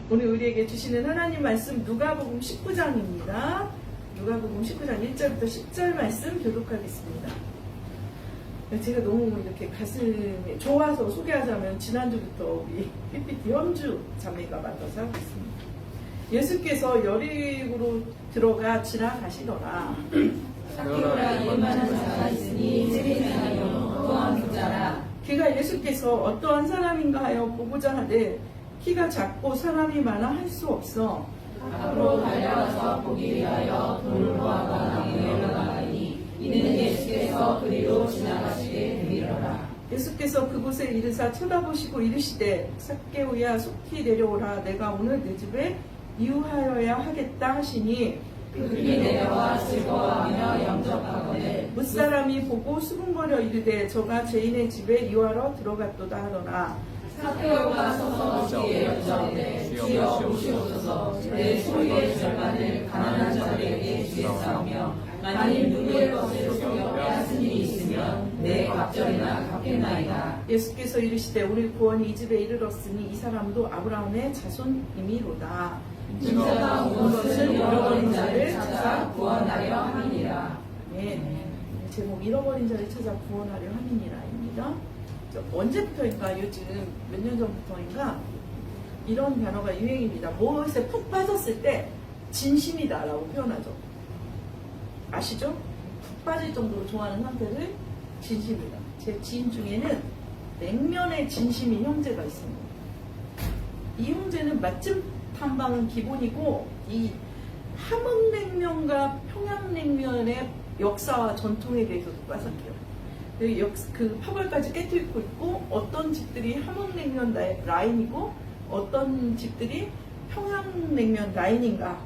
오늘 우리에게 주시는 하나님 말씀 누가복음 19장입니다. 누가복음 19장 1절부터 10절 말씀 교독하겠습니다. 제가 너무 이렇게 가슴이 좋아서 소개하자면 지난주부터 우리 PPT 현주 자매가 만나서 하고 있습니다. 예수께서 여리고로 들어가 지나가시더라. 삭개오라 이만한 자가 있으니 세리자요 또한 부자라. 그가 예수께서 어떠한 사람인가 하여 보고자 하되 키가 작고 사람이 많아 할 수 없어 앞으로 달려가서 보기 위하여 돌을 모아가 나무에 올라가니 이는 예수께서 그리로 지나가시게 되리라. 예수께서 그곳에 이르사 쳐다보시고 이르시되 삭개오야 속히 내려오라. 내가 오늘 내 집에 이유하여야 하겠다 하시니 그들이 내려와 즐거워하며 영접하거늘 무사람이 보고 수군거려 이르되 저가 죄인의 집에 이유하러 들어갔도다 하더라. 삭개오가 서서 주께 여쭤되 주여 보시옵소서. 내 소유의 절반을 가난한 자들에게 주겠사오며 만일 누구의 것을 속여 빼앗은 일이 있으면 내 갑절이나 갚겠나이다. 예수께서 이르시되 우리 구원이 이 집에 이르렀으니 이 사람도 아브라함의 자손임이로다. 인자가 온 것을 잃어버린 자를 찾아 구원하려 함이니라. 네. 제목 잃어버린 자를 찾아 구원하려 함이니라입니다. 언제부터인가 요즘 몇 년 전부터인가 이런 단어가 유행입니다. 무엇에 푹 빠졌을 때 진심이다라고 표현하죠. 아시죠? 푹 빠질 정도로 좋아하는 상태를 진심이다. 제 지인 중에는 냉면에 진심인 형제가 있습니다. 이 형제는 맛집 탐방은 기본이고 이 함흥냉면과 평양냉면의 역사와 전통에 대해서도 빠삭해요. 그 파벌까지 깨뜨리고 있고 어떤 집들이 함흥냉면 라인이고 어떤 집들이 평양냉면 라인인가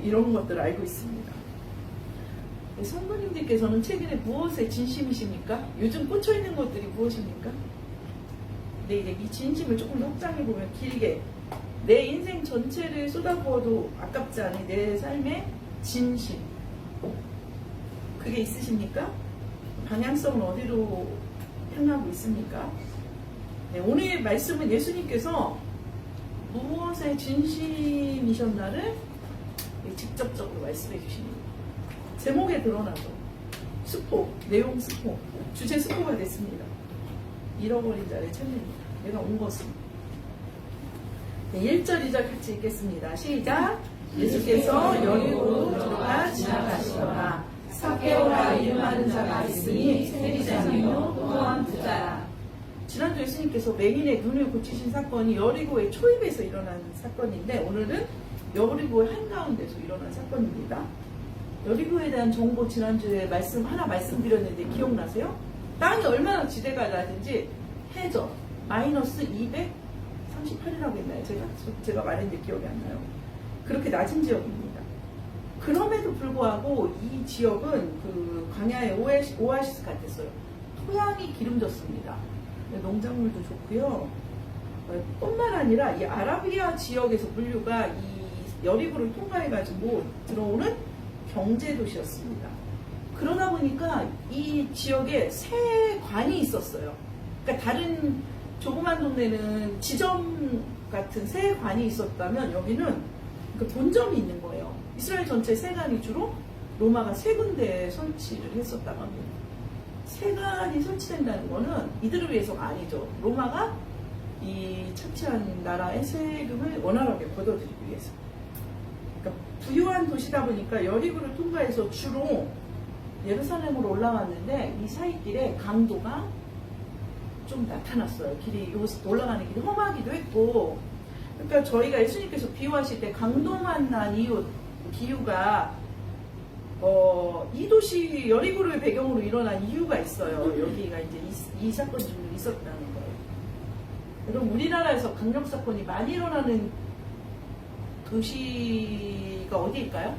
이런 것들을 알고 있습니다. 성도님들께서는 최근에 무엇에 진심이십니까? 요즘 꽂혀있는 것들이 무엇입니까? 근데 이제 이 진심을 조금 더 확장해보면 길게 내 인생 전체를 쏟아부어도 아깝지 않은 내 삶의 진심 그게 있으십니까? 방향성은 어디로 향하고 있습니까? 네, 오늘 말씀은 예수님께서 무엇에 진심이셨나를 직접적으로 말씀해 주십니다. 제목에 드러나죠. 스포, 내용 스포, 주제 스포가 됐습니다. 잃어버린 자를 찾는다. 내가 온 것은. 네, 1절, 2절 같이 읽겠습니다. 시작! 예수께서 여리고로 들어가 지나가시더라. 삭개오라 이름하는 자가 있으니 세리자며 또한 부자라. 지난주 예수님께서 맹인의 눈을 고치신 사건이 여리고의 초입에서 일어난 사건인데 오늘은 여리고의 한가운데서 일어난 사건입니다. 여리고에 대한 정보 지난주에 말씀드렸는데 기억나세요? 땅이 얼마나 지대가 낮은지 해저 마이너스 238이라고 했나요? 제가 말했는데 기억이 안 나요. 그렇게 낮은 지역입니다. 그럼에도 불구하고 이 지역은 그 광야의 오아시스 같았어요. 토양이 기름졌습니다. 농작물도 좋고요. 뿐만 아니라 이 아라비아 지역에서 물류가 이 여리고를 통과해가지고 들어오는 경제 도시였습니다. 그러다 보니까 이 지역에 세 관이 있었어요. 그러니까 다른 조그만 동네는 지점 같은 세 관이 있었다면 여기는 그 본점이 있는 거예요. 이스라엘 전체 세관이 주로 로마가 세 군데에 설치를 했었다고 합니다. 세관이 설치된다는 거는 이들을 위해서가 아니죠. 로마가 이 착취한 나라의 세금을 원활하게 걷어들이기 위해서. 그러니까 부유한 도시다 보니까 여리고를 통과해서 주로 예루살렘으로 올라왔는데 이 사이길에 강도가 좀 나타났어요. 길이 올라가는 길이 험하기도 했고 그러니까 저희가 예수님께서 비유하실 때 강도 만난 비유가 이 도시 여리고를 배경으로 일어난 이유가 있어요. 여기가 이제 이 사건이 좀 있었다는 거예요. 여러분 우리나라에서 강력 사건이 많이 일어나는 도시가 어디일까요?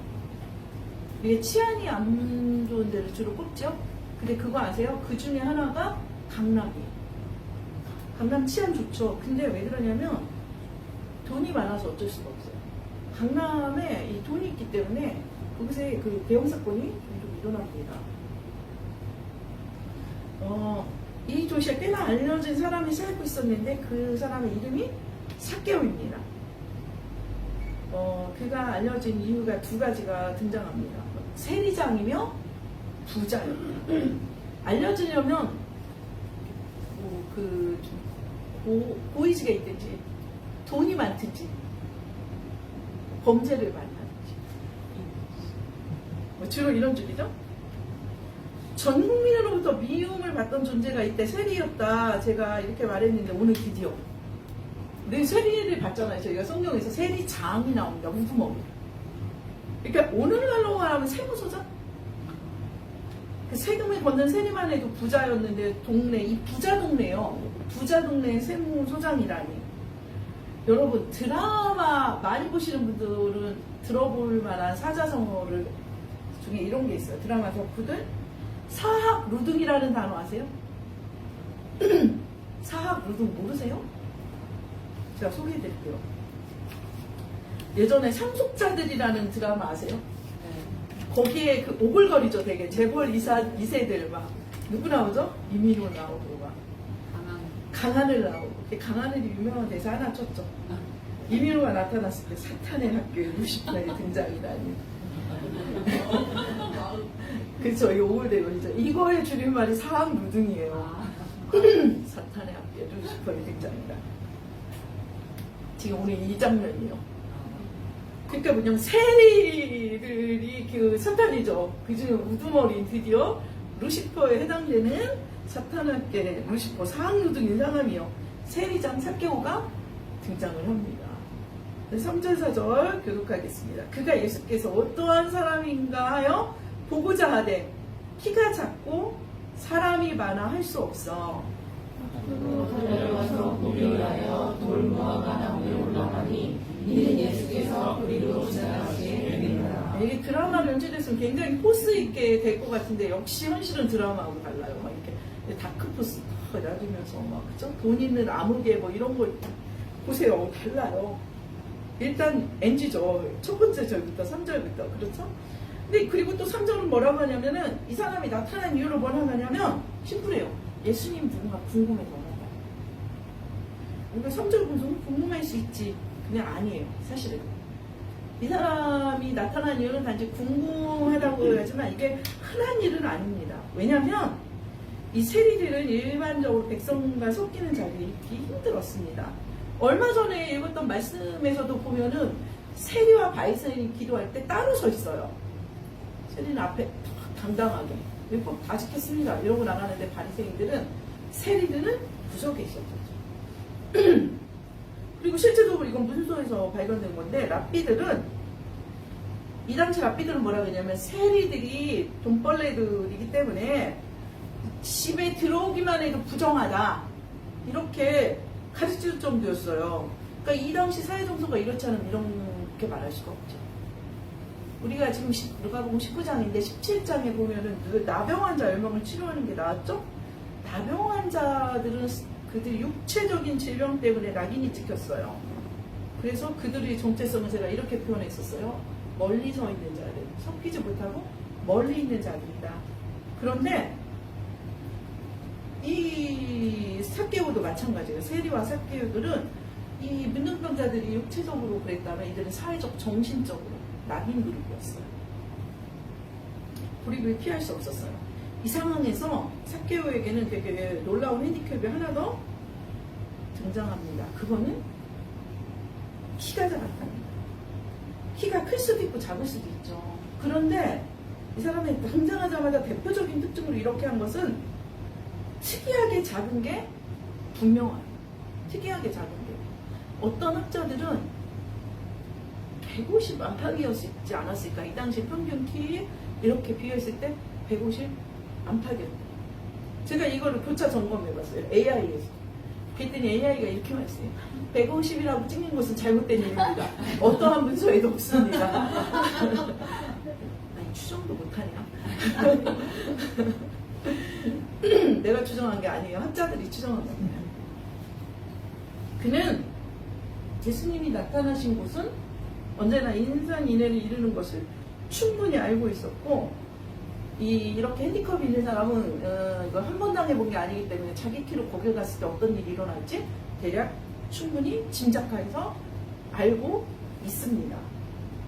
이게 치안이 안 좋은 데를 주로 꼽죠. 근데 그거 아세요? 그 중에 하나가 강남이에요. 강남 치안 좋죠. 근데 왜 그러냐면 돈이 많아서 어쩔 수가 없어요. 강남에 이 돈이 있기 때문에 거기서 그 대형 사건이 좀 일어납니다. 이 도시에 꽤나 알려진 사람이 살고 있었는데 그 사람의 이름이 삭개오입니다. 그가 알려진 이유가 두 가지가 등장합니다. 세리장이며 부자입니다. 알려지려면 고위직에 있든지 돈이 많든지 범죄를 많이 하든지 주로 이런 쪽이죠. 전 국민으로부터 미움을 받던 존재가 이때 세리였다 제가 이렇게 말했는데 오늘 드디어 늘 세리를 봤잖아요. 저희가 성경에서 세리장이 나옵니다. 우두머리. 그러니까 오늘날로 말하면 세무서장? 그 세금을 걷는 세리만 해도 부자였는데 동네, 이 부자 동네요. 부자 동네 세무소장이라니. 여러분 드라마 많이 보시는 분들은 들어볼 만한 사자성어를 중에 이런 게 있어요. 드라마 덕후들 사학루둥이라는 단어 아세요? 사학루둥 모르세요? 제가 소개해드릴게요. 예전에 상속자들이라는 드라마 아세요? 거기에 그 오글거리죠. 되게 재벌 2세들 막 누구 나오죠? 이민호 나오고 막 강하늘 나오고. 강하늘이 유명한 대사 하나 쳤죠. 이민호가 나타났을 때 사탄의 학교에 루시퍼의 등장이라니. 그렇죠. 이 오글대거리죠. 이거의 줄임말이 사학루둥이에요. 사탄의 학교에 루시퍼의 등장이다. 지금 오늘 이 장면이에요. 그러니까 뭐냐면 세리들이 그 사탄이죠. 그중에 우두머리인 드디어 루시퍼에 해당되는 사탄학계 루시퍼 사학루둥인 사람이요. 세리장 삭개오가 등장을 합니다. 3절 4절 교독하겠습니다. 그가 예수께서 어떠한 사람인가 하여 보고자 하되 키가 작고 사람이 많아 할 수 없어. 들어가서 무리하여 돌무화가 나무에 올라가니 이는 예수께서 그리로 지나가시게 됩니다. 이게 드라마로 연출됐으면 굉장히 포스 있게 될 것 같은데 역시 현실은 드라마하고 달라요. 막 이렇게 다크 포스 놔두면서 막 그죠? 돈 있는 암흑에 뭐 이런 거 보세요. 달라요. 일단 NG죠. 첫 번째 절부터 3절부터 그렇죠? 근데 그리고 또 3절은 뭐라고 하냐면은 이 사람이 나타난 이유를 뭐라고 하냐면 심플해요. 예수님 누군가 궁금해서 그러니까 3절 보면 궁금할 수 있지. 그냥 아니에요. 사실은 이 사람이 나타난 이유는 단지 궁금하다고 하지만 이게 흔한 일은 아닙니다. 왜냐하면 이 세리들은 일반적으로 백성과 섞이는 자리에 있기 힘들었습니다. 얼마 전에 읽었던 말씀에서도 보면은 세리와 바리새인이 기도할 때 따로 서 있어요. 세리는 앞에 당당하게 율법 다 지켰습니다 이러고 나가는데 바리새인들은 세리들은 구석에 있었죠. 그리고 실제적으로 이건 문서에서 발견된 건데 랍비들은 이 당시 랍비들은 뭐라고 했냐면 세리들이 돈벌레들이기 때문에 집에 들어오기만 해도 부정하다 이렇게 가르칠 정도였어요. 그러니까 이 당시 사회 정서가 이렇지 않으면 이렇게 말할 수가 없죠. 우리가 지금 누가복음 19장인데 17장에 보면은 나병 환자 10명을 치료하는 게 나왔죠? 나병 환자들은 그들 육체적인 질병 때문에 낙인이 찍혔어요. 그래서 그들의 정체성을 제가 이렇게 표현했었어요. 멀리 서 있는 자들, 섞이지 못하고 멀리 있는 자들이다. 그런데 이 삭개오도 마찬가지예요. 세리와 삭개오들은 이 문둥병자들이 육체적으로 그랬다면 이들은 사회적, 정신적으로 낙인 그룹이었어요. 불이익을 피할 수 없었어요. 이 상황에서 삭개오에게는 되게 놀라운 핸디캡이 하나 더 등장합니다. 그거는 키가 작았답니다. 키가 클 수도 있고 작을 수도 있죠. 그런데 이 사람이 등장하자마자 대표적인 특징으로 이렇게 한 것은 특이하게 작은 게 분명해요. 특이하게 작은 게. 어떤 학자들은 150 안팎이었지 않았을까? 이 당시 평균 키 이렇게 비교했을 때 150 안팎이었대요. 제가 이거를 교차 점검해봤어요. AI에서. 그랬더니 AI가 이렇게 말했어요. 150이라고 찍는 것은 잘못된 일입니다. 어떠한 문서에도 없습니다. 아니, 추정도 못하냐? 내가 추정한 게 아니에요. 학자들이 추정한 겁니다. 그는 예수님이 나타나신 곳은 언제나 인산인해를 이루는 것을 충분히 알고 있었고, 이렇게 핸디컵이 있는 사람은 이걸 한 번 당해본 게 아니기 때문에 자기 키로 거기 갔을 때 어떤 일이 일어날지 대략 충분히 짐작해서 알고 있습니다.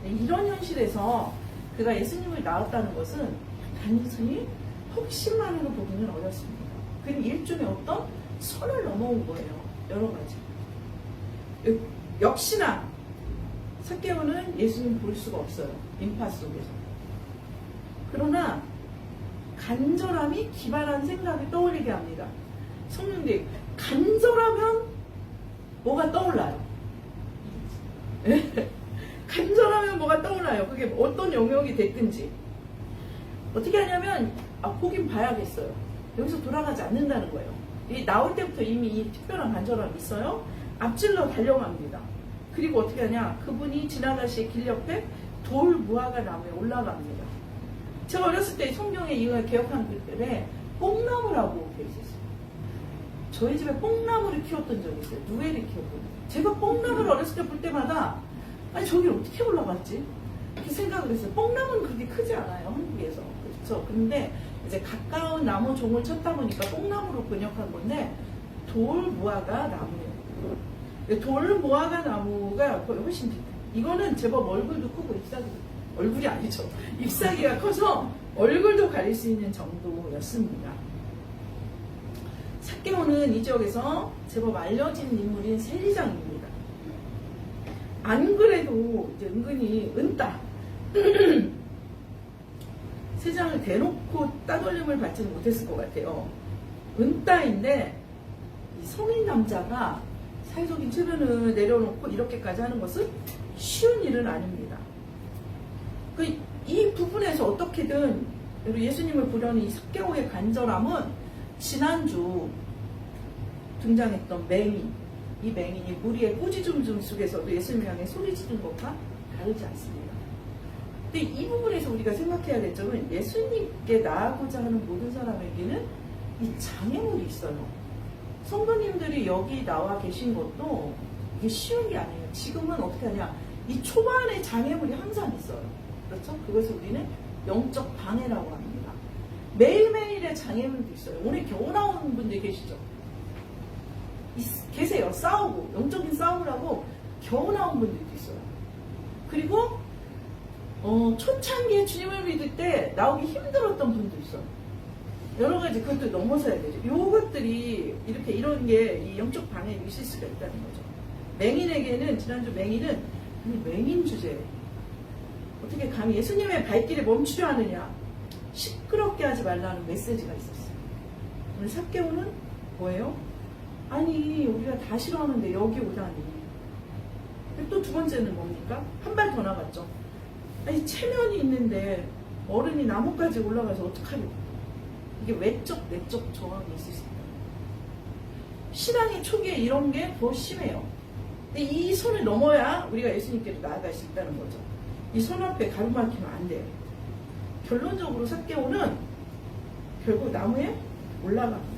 이런 현실에서 그가 예수님을 낳았다는 것은 단순히 혹시만으로 보기는 어렵습니다. 그는 일종의 어떤 선을 넘어온 거예요. 여러 가지. 역시나 삭개오는 예수님 볼 수가 없어요. 인파 속에서. 그러나 간절함이 기발한 생각이 떠올리게 합니다. 성령님, 간절하면 뭐가 떠올라요? 간절하면 뭐가 떠올라요? 그게 어떤 영역이 됐든지. 어떻게 하냐면 보긴 봐야겠어요. 여기서 돌아가지 않는다는 거예요. 이 나올 때부터 이미 이 특별한 간절함이 있어요. 앞질러 달려갑니다. 그리고 어떻게 하냐? 그분이 지나가시의 길 옆에 돌 무화과 나무에 올라갑니다. 제가 어렸을 때 성경에 이걸 개혁한 글들에 뽕나무라고 되어 있었어요. 저희 집에 뽕나무를 키웠던 적이 있어요. 누에를 키웠거든요. 제가 뽕나무를 어렸을 때 볼 때마다 아니 저기 어떻게 올라갔지? 이렇게 생각을 했어요. 뽕나무는 그렇게 크지 않아요. 한국에서. 그렇죠. 근데 이제 가까운 나무 종을 찾다 보니까 뽕나무로 번역한 건데 돌 무화과 나무예요. 돌 무화과 나무가 훨씬 비싸요. 이거는 제법 얼굴도 크고 잎사귀, 얼굴이 아니죠. 잎사귀가 커서 얼굴도 가릴 수 있는 정도였습니다. 삭개오는 이 지역에서 제법 알려진 인물인 세리장입니다. 안 그래도 이제 은근히 은따 세상을 대놓고 따돌림을 받지는 못했을 것 같아요. 은따인데 이 성인 남자가 사회적인 체면을 내려놓고 이렇게까지 하는 것은 쉬운 일은 아닙니다. 이 부분에서 어떻게든 예수님을 보려는 이 삭개오의 간절함은 지난주 등장했던 맹인, 이 맹인이 무리의 꾸지줌 속에서도 예수님 향해 소리 지른 것과 다르지 않습니다. 근데 이 부분에서 우리가 생각해야 될 점은 예수님께 나아가고자 하는 모든 사람에게는 이 장애물이 있어요. 성도님들이 여기 나와 계신 것도 이게 쉬운 게 아니에요. 지금은 어떻게 하냐? 이 초반에 장애물이 항상 있어요. 그렇죠? 그것을 우리는 영적 방해라고 합니다. 매일매일의 장애물도 있어요. 오늘 겨우 나오는 분들 계시죠? 계세요. 싸우고 영적인 싸움을 하고 겨우 나온 분들도 있어요. 그리고 초창기에 주님을 믿을 때 나오기 힘들었던 분도 있어요. 여러 가지 그것도 넘어서야 되죠. 요것들이 이렇게 이런 게 이 영적 방해가 있을 수가 있다는 거죠. 맹인에게는 지난주 맹인은 맹인 주제예요. 어떻게 감히 예수님의 발길에 멈추려 하느냐? 시끄럽게 하지 말라는 메시지가 있었어요. 오늘 삭개오는 뭐예요? 아니 우리가 다 싫어하는데 여기 오다니. 또 두 번째는 뭡니까? 한 발 더 나갔죠. 아니 체면이 있는데 어른이 나무까지 올라가서 어떡하려고. 이게 외적 내적 저항이 있을 수 있다. 신앙의 초기에 이런 게 더 심해요. 근데 이 선을 넘어야 우리가 예수님께로 나아갈 수 있다는 거죠. 이 선 앞에 가로막히면 안 돼요. 결론적으로 삭개오는 결국 나무에 올라갑니다.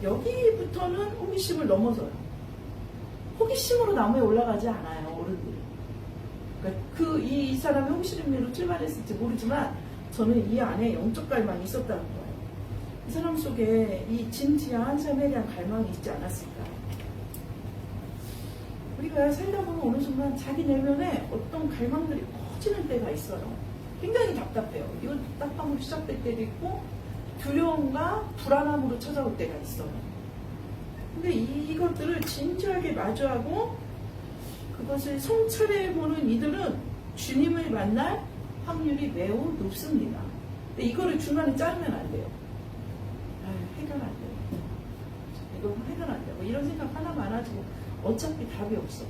여기부터는 호기심을 넘어서요. 호기심으로 나무에 올라가지 않아요, 어른들이. 그러니까 이 사람이 호기심으로 출발했을지 모르지만 저는 이 안에 영적 갈망이 있었다는 거예요. 이 사람 속에 이 진지한 삶에 대한 갈망이 있지 않았을까. 우리가 살다 보면 어느 순간 자기 내면에 어떤 갈망들이 커지는 때가 있어요. 굉장히 답답해요. 이건 답답함으로 시작될 때도 있고 두려움과 불안함으로 찾아올 때가 있어요. 근데 이것들을 진지하게 마주하고 그것을 성찰해보는 이들은 주님을 만날 확률이 매우 높습니다. 근데 이거를 중간에 자르면 안 돼요. 해결 안 돼요. 이거 해결 안 돼요. 이런 생각 하나 많아지고 어차피 답이 없어.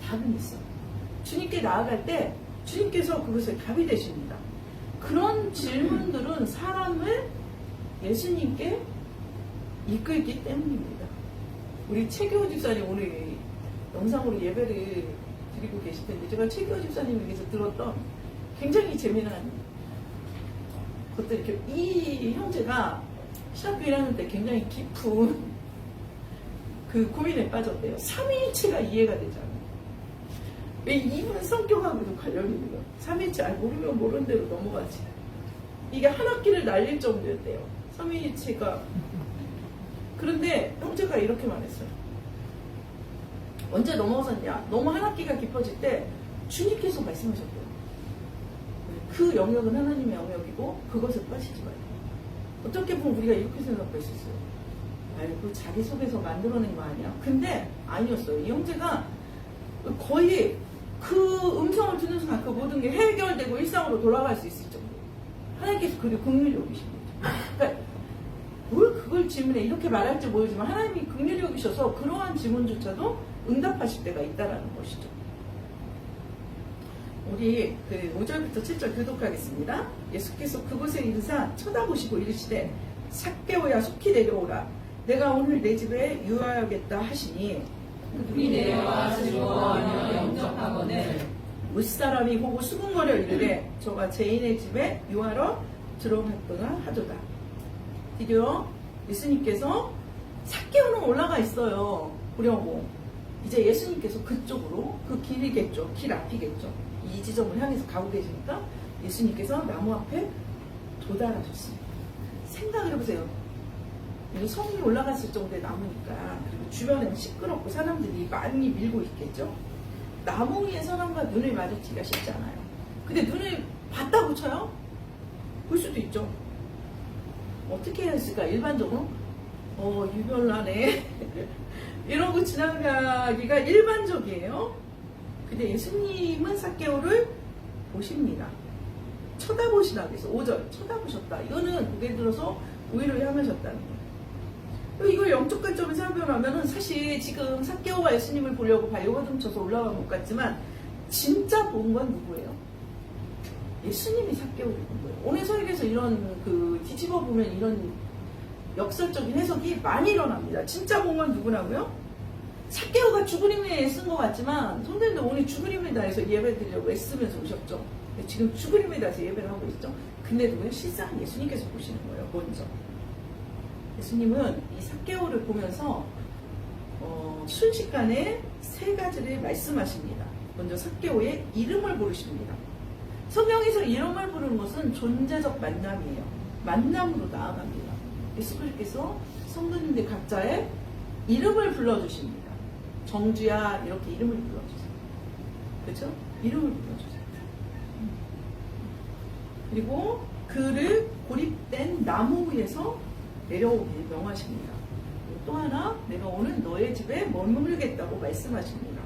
답은 있어. 주님께 나아갈 때 주님께서 그것을 답이 되십니다. 그런 질문들은 사람을 예수님께 이끌기 때문입니다. 우리 최규호 집사님 오늘 영상으로 예배를 드리고 계실 텐데 제가 최규호 집사님에게서 들었던 굉장히 재미난 것들 이렇게 이 형제가 신학교 1학년 때 굉장히 깊은 그 고민에 빠졌대요. 삼위일체가 이해가 되잖아요. 왜 이분 성격하고도 관련이 있는 거예요. 삼위일체 모르면 모르는 대로 넘어가지. 이게 한 학기를 날릴 정도였대요. 삼위일체가. 그런데 형제가 이렇게 말했어요. 언제 넘어섰냐? 너무 한 학기가 깊어질 때 주님께서 말씀하셨대요. 그 영역은 하나님의 영역이고 그것을 빠지지 말고. 어떻게 보면 우리가 이렇게 생각할 수 있어요. 아이고 자기 속에서 만들어낸 거 아니야. 근데 아니었어요. 이 형제가 거의 그 음성을 듣는 순간 그 모든 게 해결되고 일상으로 돌아갈 수 있을 정도. 하나님께서 그를 긍휼히 여기신 거죠. 그러니까 뭘 그걸 질문에 이렇게 말할지 모르지만 하나님이 긍휼히 여기셔서 그러한 질문조차도 응답하실 때가 있다라는 것이죠. 우리 그 5절부터 7절 교독하겠습니다. 예수께서 그곳에 이르사 쳐다보시고 이르시되 삭개오야 속히 내려오라. 내가 오늘 내 집에 유하여겠다 하시니 그들이 내려와 즐거워하며 영접하거늘 무사람이 보고 수군거려 이르되 저가 죄인의 집에 유하러 들어갔거나 하도다. 드디어 예수님께서 삭개오는 올라가 있어요. 보려고. 이제 예수님께서 그쪽으로 그 길이겠죠. 길 앞이겠죠. 이 지점을 향해서 가고 계시니까 예수님께서 나무 앞에 도달하셨습니다. 생각을 해보세요. 성이 올라갔을 정도의 나무니까 그리고 주변에는 시끄럽고 사람들이 많이 밀고 있겠죠. 나무 위에 사람과 눈을 마주치기가 쉽지 않아요. 근데 눈을 봤다고 쳐요? 볼 수도 있죠. 어떻게 해야 했을까? 일반적으로 유별나네 이러고 지나가기가 일반적이에요. 근데 예수님은 삭개오를 보십니다. 쳐다보시라 그래서 5절 쳐다보셨다. 이거는 고개 들어서 오히려 향하셨다는 거예요. 이걸 영적 관점을 생각하면 사실 지금 삭개오가 예수님을 보려고 발요거듭 쳐서 올라간 것 같지만 진짜 본 건 누구예요? 예수님이 삭개오를 본 거예요. 오늘 설교에서 이런 뒤집어 보면 이런 역설적인 해석이 많이 일어납니다. 진짜 본 건 누구라고요? 삭개오가 죽은 힘에 쓴 것 같지만 성도님들 오늘 죽은 힘에 다해서 예배 드리려고 애쓰면서 오셨죠. 지금 죽은 힘에 다해서 예배를 하고 있죠. 근데 누구요? 실상 예수님께서 보시는 거예요. 먼저 예수님은 이 삭개오를 보면서 순식간에 세 가지를 말씀하십니다. 먼저 삭개오의 이름을 부르십니다. 성경에서 이름을 부르는 것은 존재적 만남이에요. 만남으로 나아갑니다. 예수 그리스도께서 성도님들 각자의 이름을 불러주십니다. 정주야 이렇게 이름을 불러주세요. 그렇죠? 이름을 불러주세요. 그리고 그를 고립된 나무 위에서 내려오길 명하십니다. 또 하나 내가 오늘 너의 집에 머물겠다고 말씀하십니다.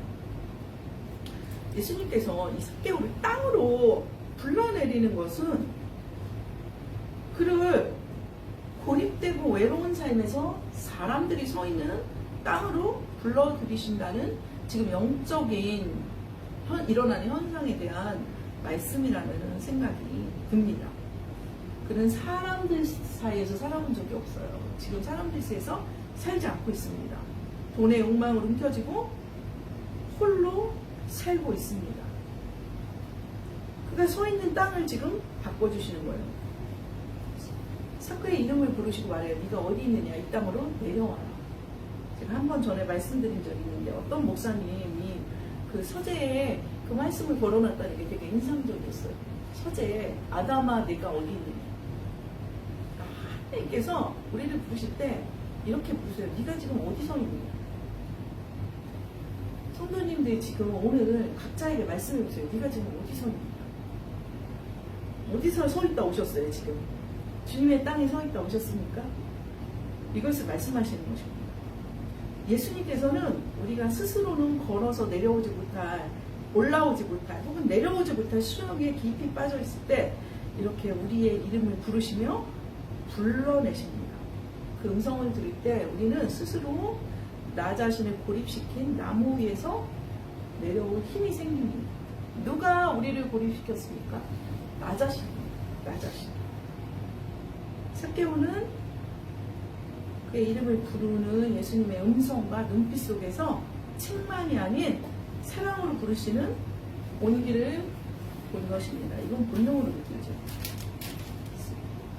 예수님께서 이 삭개오를 땅으로 불러내리는 것은 그를 고립되고 외로운 삶에서 사람들이 서 있는 땅으로 불러들이신다는 지금 영적인 일어나는 현상에 대한 말씀이라는 생각이 듭니다. 그는 사람들 사이에서 살아본 적이 없어요. 지금 사람들 사이에서 살지 않고 있습니다. 돈의 욕망으로 훔쳐지고 홀로 살고 있습니다. 그가 서 있는 땅을 지금 바꿔주시는 거예요. 삭개오의 이름을 부르시고 말해요. 네가 어디 있느냐? 이 땅으로 내려와라. 제가 한 번 전에 말씀드린 적이 있는데 어떤 목사님이 그 서재에 그 말씀을 걸어놨다는 게 되게 인상적이었어요. 서재에 아담아 네가 어디 있느냐? 하나님께서 우리를 부르실 때 이렇게 부르세요. 네가 지금 어디 서 있느냐? 성도님들이 지금 오늘 각자에게 말씀해보세요. 네가 지금 어디 서 있느냐? 어디서 서 있다 오셨어요 지금? 주님의 땅에 서 있다 오셨습니까? 이것을 말씀하시는 것입니다. 예수님께서는 우리가 스스로는 걸어서 내려오지 못할, 올라오지 못할, 혹은 내려오지 못할 수렁에 깊이 빠져 있을 때 이렇게 우리의 이름을 부르시며 불러내십니다. 그 음성을 들을 때 우리는 스스로 나 자신을 고립시킨 나무 위에서 내려올 힘이 생깁니다. 누가 우리를 고립시켰습니까? 나 자신입니다. 나 자신. 삭개오는 그의 이름을 부르는 예수님의 음성과 눈빛 속에서 책만이 아닌 사랑으로 부르시는 온기를 본 것입니다. 이건 본능으로 느끼죠.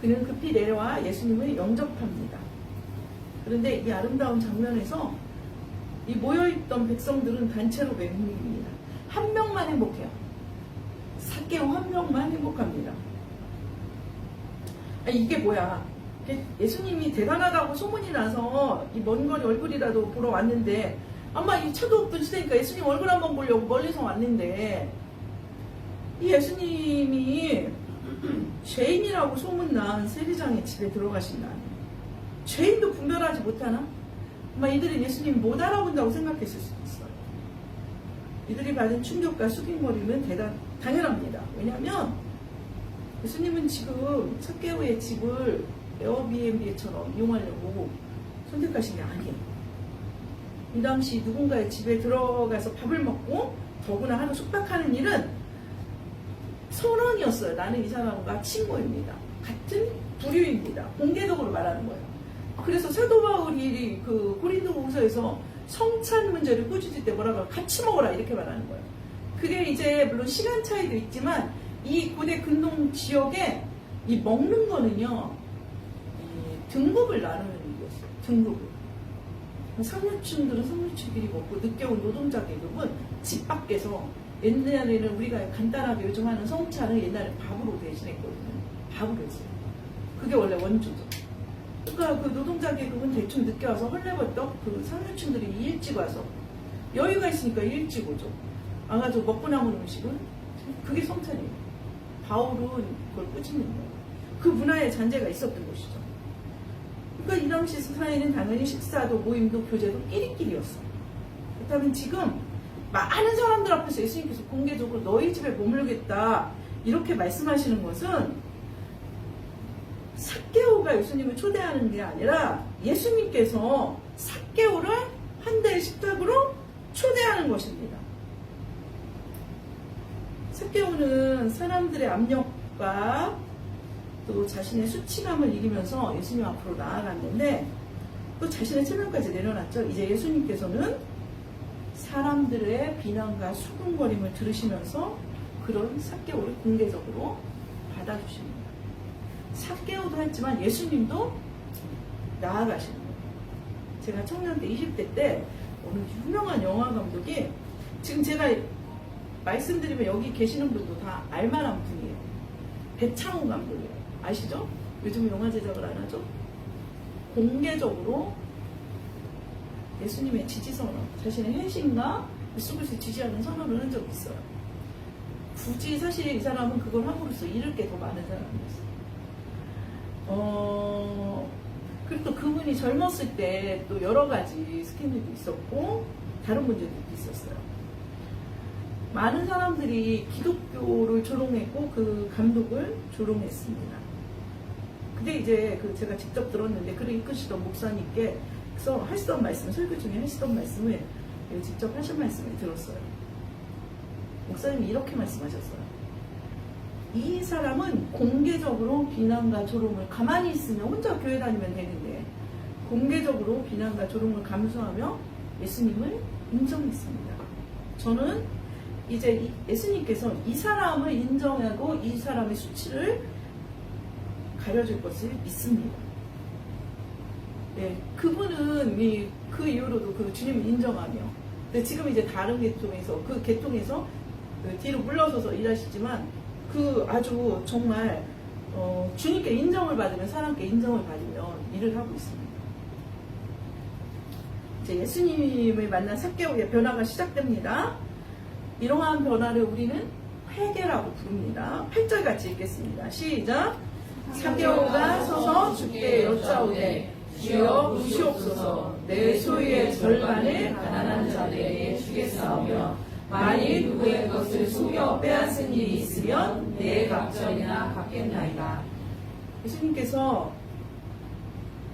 그는 급히 내려와 예수님을 영접합니다. 그런데 이 아름다운 장면에서 이 모여있던 백성들은 단체로 맹물입니다. 한 명만 행복해요. 삭개오 한 명만 행복합니다. 아니, 이게 뭐야? 예수님이 대단하다고 소문이 나서 이 먼 거리 얼굴이라도 보러 왔는데 아마 이 차도 없던 시대니까 예수님 얼굴 한번 보려고 멀리서 왔는데 이 예수님이 죄인이라고 소문난 세리장의 집에 들어가신다니, 죄인도 분별하지 못하나? 아마 이들은 예수님 못 알아본다고 생각했을 수도 있어요. 이들이 받은 충격과 숙임거림은 당연합니다. 왜냐하면 예수님은 지금 삭개오의 집을 에어비앤비처럼 이용하려고 선택하신 게 아니에요. 이 당시 누군가의 집에 들어가서 밥을 먹고 더구나 하루 숙박하는 일은 선언이었어요. 나는 이 사람과 친구입니다. 같은 부류입니다. 공개적으로 말하는 거예요. 그래서 사도 바울이 그 고린도후서에서 성찬 문제를 꾸짖을 때 뭐라고 해요? 같이 먹어라 이렇게 말하는 거예요. 그게 이제 물론 시간 차이도 있지만 이 고대 근동 지역에 이 먹는 거는요, 이 등급을 나누는 일이었어요. 등급을. 상류층들은 상류층끼리 먹고 늦게 온 노동자 계급은 집 밖에서, 옛날에는 우리가 간단하게 요즘 하는 성찬을 옛날에 밥으로 대신했거든요. 밥으로 했어요. 그게 원래 원조죠. 그러니까 그 노동자 계급은 대충 늦게 와서 헐레벌떡, 그 상류층들이 일찍 와서 여유가 있으니까 일찍 오죠. 와가지고 먹고 남은 음식은 그게 성찬이에요. 바울은 그걸 꾸짖는 거예요. 그 문화의 잔재가 있었던 것이죠. 그러니까 이 당시 사회는 당연히 식사도 모임도 교제도 끼리끼리였어요. 그렇다면 지금 많은 사람들 앞에서 예수님께서 공개적으로 너희 집에 머물겠다 이렇게 말씀하시는 것은 삭개오가 예수님을 초대하는 게 아니라 예수님께서 삭개오를 한 대의 식탁으로 초대하는 것입니다. 삭개오는 사람들의 압력과 또 자신의 수치감을 이기면서 예수님 앞으로 나아갔는데 또 자신의 체면까지 내려놨죠. 이제 예수님께서는 사람들의 비난과 수군거림을 들으시면서 그런 삭개오를 공개적으로 받아주십니다. 삭개오도 했지만 예수님도 나아가시는 거예요. 제가 청년 때 20대 때 어느 유명한 영화 감독이, 지금 제가 말씀드리면 여기 계시는 분도 다 알만한 분이에요. 배창호 감독이에요. 아시죠? 요즘 영화 제작을 안 하죠? 공개적으로 예수님의 지지 선언, 자신의 회심과 예수를 지지하는 선언을 한 적이 있어요. 굳이 사실 이 사람은 그걸 함으로써 잃을 게 더 많은 사람이었어요. 그리고 또 그분이 젊었을 때 또 여러 가지 스캔들도 있었고 다른 문제도 있었어요. 많은 사람들이 기독교를 조롱했고 그 감독을 조롱했습니다. 근데 이제 제가 직접 들었는데 글을 이끄시던 목사님께 그래서 하시던 말씀, 설교 중에 하시던 말씀을 직접 하신 말씀을 들었어요. 목사님이 이렇게 말씀하셨어요. 이 사람은 공개적으로 비난과 조롱을, 가만히 있으면 혼자 교회 다니면 되는데 공개적으로 비난과 조롱을 감수하며 예수님을 인정했습니다. 저는 이제 예수님께서 이 사람을 인정하고 이 사람의 수치를 가려줄 것을 믿습니다. 네, 그분은 그 이후로도 그 주님을 인정하며, 근데 지금 이제 다른 계통에서 그 계통에서 뒤로 물러서서 일하시지만 아주 정말 주님께 인정을 받으면, 사람께 인정을 받으면 일을 하고 있습니다. 이제 예수님을 만난 삭개오의 변화가 시작됩니다. 이러한 변화를 우리는 회개라고 부릅니다. 8절 같이 읽겠습니다. 시작. 삭개오가 서서 주께 여짜오되 주여 보시옵소서, 내 소유의 절반을 가난한 자들에게 주겠사오며 만일 누구의 것을 속여 빼앗은 일이 있으면 내 갑절이나 갚겠나이다. 예수님께서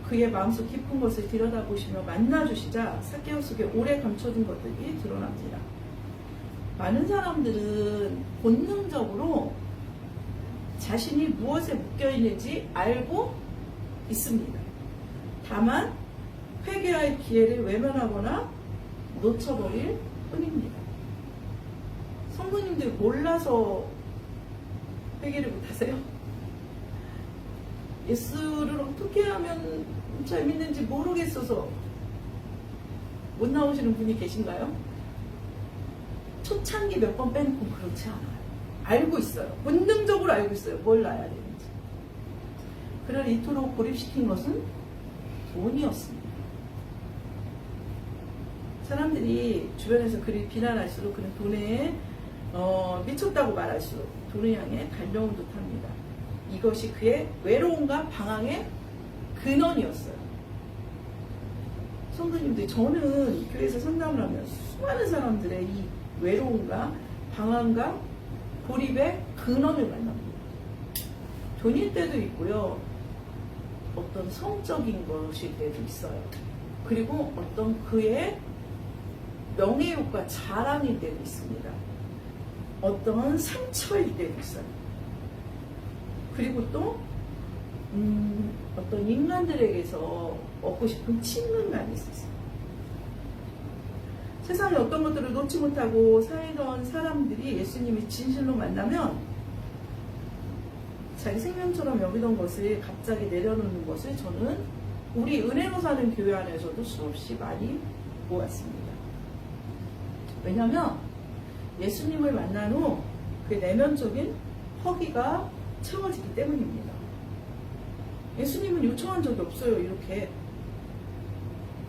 그의 마음속 깊은 것을 들여다보시며 만나주시자 삭개오 속에 오래 감춰둔 것들이 드러납니다. 많은 사람들은 본능적으로 자신이 무엇에 묶여있는지 알고 있습니다. 다만 회개할 기회를 외면하거나 놓쳐버릴 뿐입니다. 성도님들 몰라서 회개를 못하세요? 예수를 어떻게 하면 잘 믿는지 모르겠어서 못 나오시는 분이 계신가요? 초창기 몇 번 빼놓고 그렇지 않아요. 알고 있어요. 본능적으로 알고 있어요. 뭘 놔야 되는지. 그를 이토록 고립시킨 것은 돈이었습니다. 사람들이 주변에서 그를 비난할수록 그는 돈에 미쳤다고 말할수록 돈을 향해 달려온 듯합니다. 이것이 그의 외로움과 방황의 근원이었어요. 성도님들, 저는 교회에서 상담을 하면 수많은 사람들의 이 외로움과 방황과 고립의 근원을 만납니다. 돈일 때도 있고요. 어떤 성적인 것일 때도 있어요. 그리고 어떤 그의 명예욕과 자랑일 때도 있습니다. 어떤 상처일 때도 있어요. 그리고 또 어떤 인간들에게서 얻고 싶은 친근감이 있었어요. 세상에 어떤 것들을 놓지 못하고 살던 사람들이 예수님이 진실로 만나면 자기 생명처럼 여기던 것을 갑자기 내려놓는 것을 저는 우리 은혜로 사는 교회 안에서도 수없이 많이 보았습니다. 왜냐하면 예수님을 만난 후 그 내면적인 허기가 채워지기 때문입니다. 예수님은 요청한 적이 없어요. 이렇게.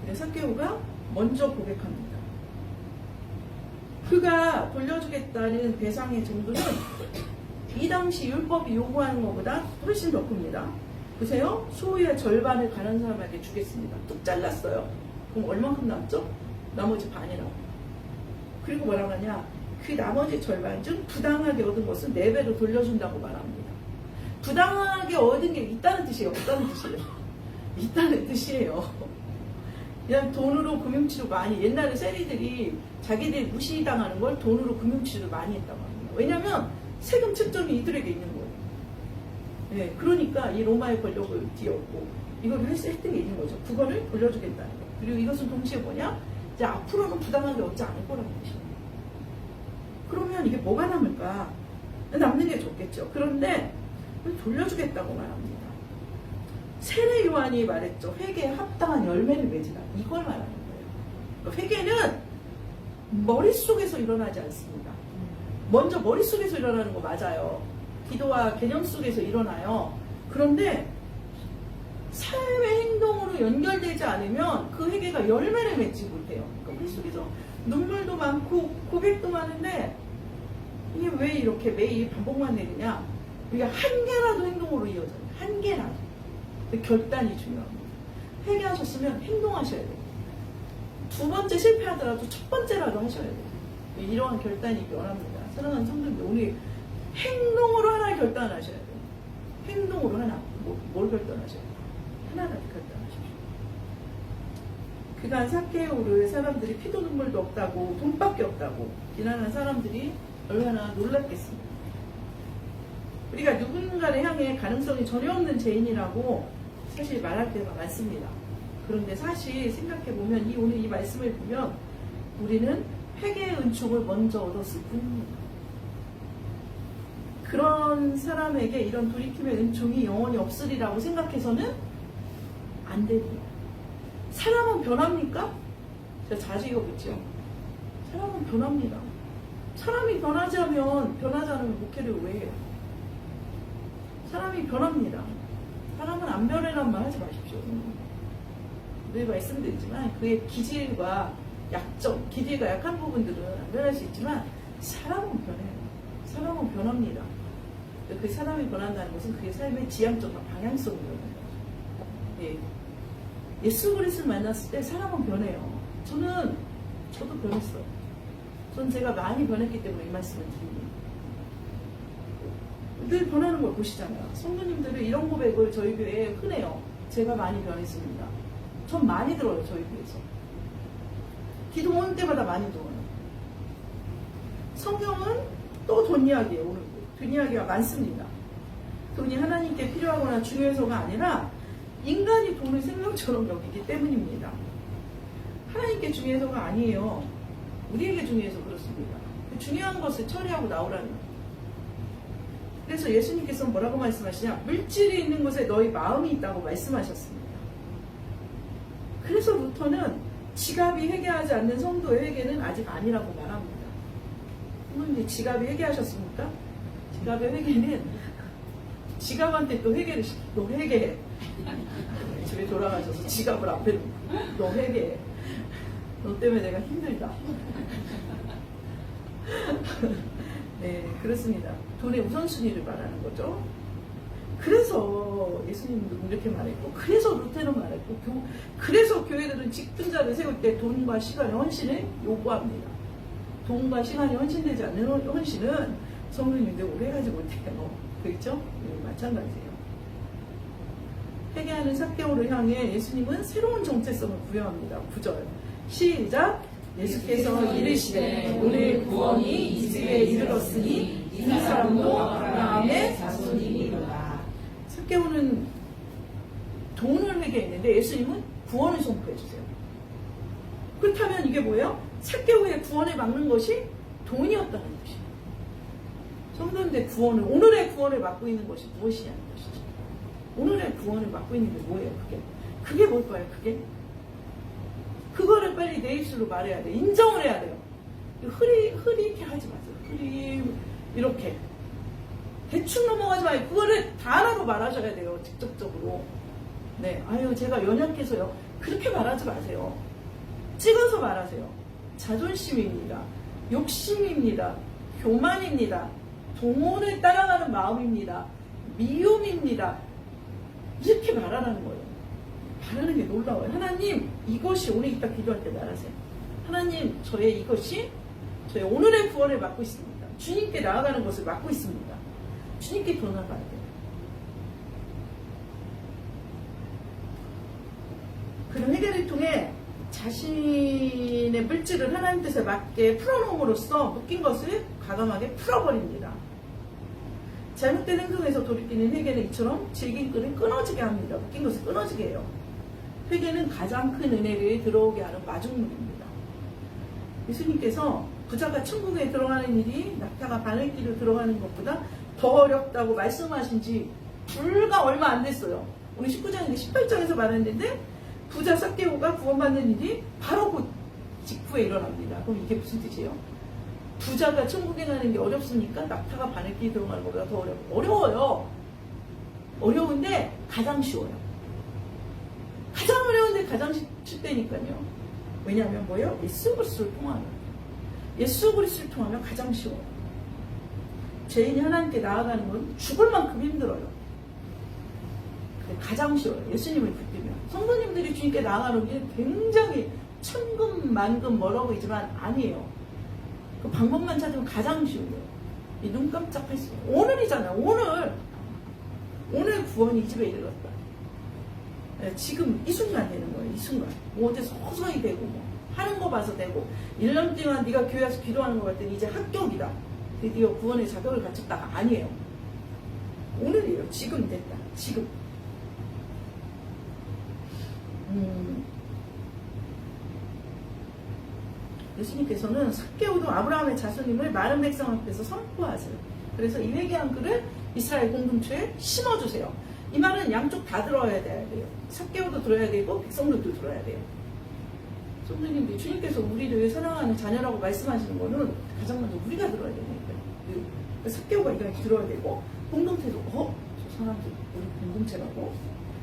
그래서 삭개오가 먼저 고백합니다. 그가 돌려주겠다는 배상의 정도는 이 당시 율법이 요구하는 것보다 훨씬 더 큽니다. 보세요. 소유의 절반을 가난한 사람에게 주겠습니다. 뚝 잘랐어요. 그럼 얼만큼 남죠? 나머지 반이라고. 그리고 뭐라고 하냐? 그 나머지 절반 중 부당하게 얻은 것은 4배로 돌려준다고 말합니다. 부당하게 얻은 게 있다는 뜻이에요? 없다는 뜻이에요? 있다는 뜻이에요. 그냥 돈으로 금융치료 많이, 옛날에 세리들이 자기들이 무시당하는 걸 돈으로 금융치료를 많이 했다고 합니다. 왜냐하면 세금 책정이 이들에게 있는 거예요. 네, 그러니까 이 로마의 권력을 뒤엎고 이걸 혜택이 있는 거죠. 그거를 돌려주겠다는 거예요. 그리고 이것은 동시에 뭐냐? 이제 앞으로는 부당하게 얻지 않을 거라는 뜻이에요. 그러면 이게 뭐가 남을까? 남는 게 좋겠죠. 그런데 돌려주겠다고 말합니다. 세례 요한이 말했죠. 회개에 합당한 열매를 맺으라. 이걸 말하는 거예요. 회개는 머릿속에서 일어나지 않습니다. 먼저 머릿속에서 일어나는 거 맞아요. 기도와 개념 속에서 일어나요. 그런데 삶의 행동으로 연결되지 않으면 그 회개가 열매를 맺지 못해요. 그러니까 우리 속에서 눈물도 많고 고백도 많은데 이게 왜 이렇게 매일 반복만 내리냐? 우리가 한 개라도 행동으로 이어져요. 한 개라도. 결단이 중요합니다. 회개하셨으면 행동하셔야 돼요. 2번째 실패하더라도 첫 번째라도 하셔야 돼요. 이러한 결단이 있기 원합니다. 사랑하는 성도님들, 오늘 행동으로 하나 결단을 하셔야 돼요. 행동으로 하나. 뭘 결단하셔야 돼요? 하나라도 결단하십시오. 그간 삭개오를 사람들이 피도 눈물도 없다고, 돈밖에 없다고 비난한 사람들이 얼마나 놀랐겠습니까? 우리가 누군가를 향해 가능성이 전혀 없는 죄인이라고 사실 말할 때가 많습니다. 그런데 사실 생각해보면 오늘 이 말씀을 보면 우리는 회개의 은총을 먼저 얻었을 뿐입니다. 그런 사람에게 이런 돌이킴의 은총이 영원히 없으리라고 생각해서는 안 됩니다. 사람은 변합니까? 제가 자주 이거겠죠. 사람은 변합니다. 사람이 변하지 않으면 목회를 왜 해요? 사람이 변합니다. 사람은 안 변해란 말 하지 마십시오. 늘 말씀드리지만 그의 기질과 약점, 기질과 약한 부분들은 안 변할 수 있지만 사람은 변해요. 사람은 변합니다. 그 사람이 변한다는 것은 그의 삶의 지향점과 방향성이거든요. 예. 예수 그리스도를 만났을 때 사람은 변해요. 저도 변했어요. 전 제가 많이 변했기 때문에 이 말씀을 드립니다. 늘 변하는 걸 보시잖아요. 성도님들은 이런 고백을 저희 교회에 흔해요. 제가 많이 변했습니다. 전 많이 들어요. 저희 교회에서. 기도 오는 때마다 많이 들어요. 성경은 또 돈 이야기예요. 오늘 돈 이야기가 많습니다. 돈이 하나님께 필요하거나 중요해서가 아니라 인간이 돈을 생명처럼 여기기 때문입니다. 하나님께 중요해서가 아니에요. 우리에게 중요해서 그렇습니다. 중요한 것을 처리하고 나오라는 거예요. 그래서 예수님께서 뭐라고 말씀하시냐? 물질이 있는 곳에 너희 마음이 있다고 말씀하셨습니다. 그래서 루터는 지갑이 회개하지 않는 성도의 회개는 아직 아니라고 말합니다. 부모님 지갑이 회개하셨습니까? 지갑의 회개는 지갑한테 또 회개를 시켜. 너 회개해. 집에 돌아가셔서 지갑을 앞에 놓고 너 회개해. 너 때문에 내가 힘들다. 네. 그렇습니다. 돈의 우선순위를 말하는 거죠. 그래서 예수님도 이렇게 말했고, 그래서 루테는 말했고, 그래서 교회들은 직분자를 세울 때 돈과 시간의 헌신을 요구합니다. 돈과 시간이 헌신되지 않는 헌신은 성도님들 오래가지 못해요. 그렇죠? 네, 마찬가지예요. 회개하는 삭개오를 향해 예수님은 새로운 정체성을 부여합니다. 9절 시작. 예수께서 이르시되 오늘 구원이 이 집에 이르렀으니 이 사람도 아브라함의 자손이니라. 삭개오는 돈을 회개했는데 예수님은 구원을 선포해 주세요. 그렇다면 이게 뭐예요? 삭개오의 구원을 막는 것이 돈이었다는 것이에요. 성도님들 구원을, 오늘의 구원을 막고 있는 것이 무엇이냐는 것이죠. 오늘의 구원을 막고 있는 게 뭐예요? 그게 뭘까요? 그거를 빨리 내 입술로 말해야 돼. 인정을 해야 돼요. 흐리게 하지 마세요. 이렇게 대충 넘어가지 말고 그거를 단어로 말하셔야 돼요. 직접적으로. 네, 아유 제가 연약해서요. 그렇게 말하지 마세요. 찍어서 말하세요. 자존심입니다. 욕심입니다. 교만입니다. 동원을 따라가는 마음입니다. 미움입니다. 이렇게 말하라는 거예요. 말하는 게 놀라워요. 하나님, 이것이 오늘 이따 기도할 때 말하세요. 하나님, 이것이 저의 오늘의 구원을 막고 있습니다. 주님께 나아가는 것을 막고 있습니다. 주님께 더 나아가야 돼요. 그런 해결을 통해 자신의 물질을 하나님 뜻에 맞게 풀어놓음으로써 묶인 것을 과감하게 풀어버립니다. 잘못된 행동에서 돌이키는 회개는 이처럼 질긴 끈을 끊어지게 합니다. 묶인 것을 끊어지게 해요. 회개는 가장 큰 은혜를 들어오게 하는 마중물입니다. 예수님께서 부자가 천국에 들어가는 일이 낙타가 바늘길로 들어가는 것보다 더 어렵다고 말씀하신 지 불과 얼마 안 됐어요. 오늘 19장인데 18장에서 말했는데 부자 삭개오가 구원받는 일이 바로 그 직후에 일어납니다. 그럼 이게 무슨 뜻이에요? 부자가 천국에 가는 게 어렵습니까? 낙타가 바늘길에 들어가는 것보다 더 어려워요. 어려운데 가장 쉬워요. 가장 어려운데 가장 쉽다니까요. 왜냐하면 뭐예요? 예수 그리스도를 통하면. 예수 그리스도를 통하면 가장 쉬워요. 죄인이 하나님께 나아가는 건 죽을 만큼 힘들어요. 근데 가장 쉬워요. 예수님을 붙들면. 성도님들이 주님께 나아가는 게 굉장히 천금만금 멀어 보이지만 아니에요. 그 방법만 찾으면 가장 쉬워요. 이 눈 깜짝할 수 있어요. 오늘이잖아요. 오늘 구원이 이 집에 이르렀다. 지금 이 순간 되는 거예요. 이 순간. 뭐 어제 서서히 되고 뭐 하는 거 봐서 되고 1년 동안 네가 교회 와서 기도하는 거 봤더니 이제 합격이다. 드디어 구원의 자격을 갖췄다가 아니에요. 오늘이에요. 지금 됐다. 지금. 예수님께서는 삭개오도 아브라함의 자손임을 많은 백성 앞에서 선포하세요. 그래서 이 회개한 글을 이스라엘 공동체에 심어주세요. 이 말은 양쪽 다 들어야 돼요. 삭개오도 들어야 되고 백성들도 들어야 돼요. 성도님들, 주님께서 우리를 사랑하는 자녀라고 말씀하시는 거는 가장 먼저 우리가 들어야 되니까요. 삭개오가 이거 들어야 되고 공동체도 저 사람들 우리 공동체라고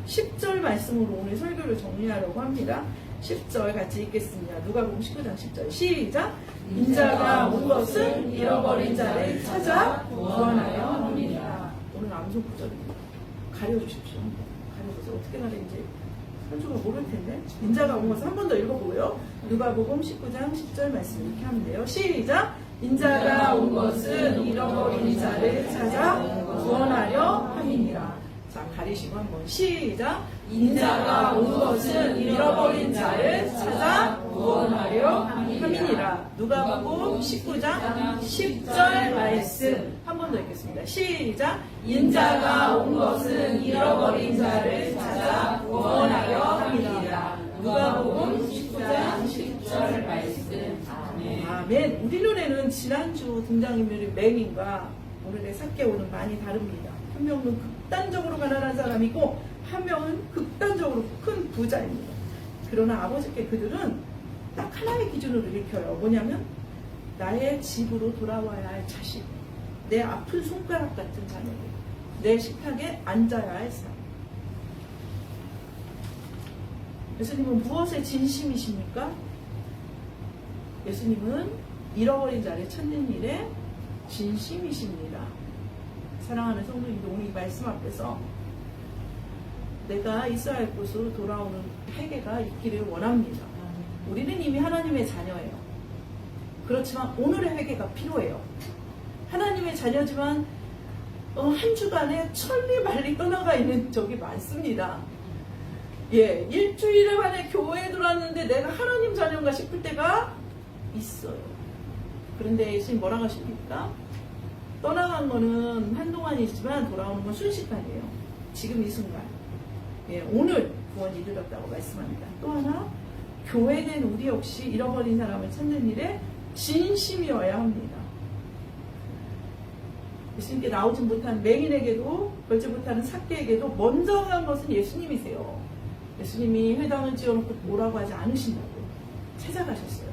10절 말씀으로 오늘 설교를 정리하려고 합니다. 10절 같이 읽겠습니다. 누가복음 19장 10절 시작. 인자가 온 것은 잃어버린 자를 찾아 구원하려 함이니라. 오늘 암송 구절입니다. 가려주십시오. 가려주세요. 어떻게 가려인지 선주가 모를 텐데. 인자가 온 것을 한 번 더 읽어보고요. 누가복음 19장 10절 말씀 이렇게 하면 돼요. 시작. 인자가 온 것은 잃어버린 자를 찾아 구원하려 함이니라. 자, 가리시고 한번 시작. 인자가 온 것은 잃어버린 자를 찾아 구원하려 함이니라. 누가복음 19장 10절 말씀 한 번 더 읽겠습니다. 시작. 인자가 온 것은 잃어버린 자를 찾아 구원하려 함이니라. 누가복음 19장 10절 말씀. 아멘. 우리 눈에는 지난주 등장인물인 맹인과 오늘의 삭개오는 많이 다릅니다. 한 명은 극단적으로 가난한 사람이고 한 명은 극단적으로 큰 부자입니다. 그러나 아버지께 그들은 딱 하나의 기준으로 일으켜요. 뭐냐면 나의 집으로 돌아와야 할 자식, 내 아픈 손가락 같은 자녀들, 내 식탁에 앉아야 할 사람. 예수님은 무엇에 진심이십니까? 예수님은 잃어버린 자를 찾는 일에 진심이십니다. 사랑하는 성도님들, 오늘 이 말씀 앞에서 내가 있어야 할 곳으로 돌아오는 회개가 있기를 원합니다. 우리는 이미 하나님의 자녀예요. 그렇지만 오늘의 회개가 필요해요. 하나님의 자녀지만 한 주간에 천리 말리 떠나가 있는 적이 많습니다. 예, 일주일 만에 교회에 들어왔는데 내가 하나님 자녀인가 싶을 때가 있어요. 그런데 예수님 뭐라고 하십니까? 떠나간 거는 한동안이지만 돌아오는 건 순식간이에요. 지금 이 순간. 예, 오늘 구원이 이르렀다고 말씀합니다. 또 하나, 교회는 우리 역시 잃어버린 사람을 찾는 일에 진심이어야 합니다. 예수님께 나오지 못한 맹인에게도 걸지 못하는 삭개에게도 먼저 간 것은 예수님이세요. 예수님이 회당을 지어놓고 오라고 하지 않으신다고 찾아가셨어요.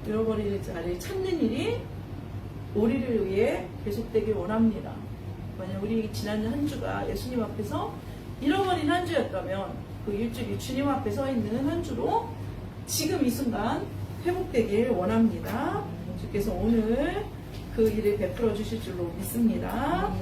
잃어버린 자를 찾는 일이 우리를 위해 계속되길 원합니다. 만약 우리 지난 한 주가 예수님 앞에서 잃어버린 한 주였다면 그 일주일이 주님 앞에 서 있는 한 주로 지금 이 순간 회복되길 원합니다. 주께서 오늘 그 일을 베풀어 주실 줄로 믿습니다.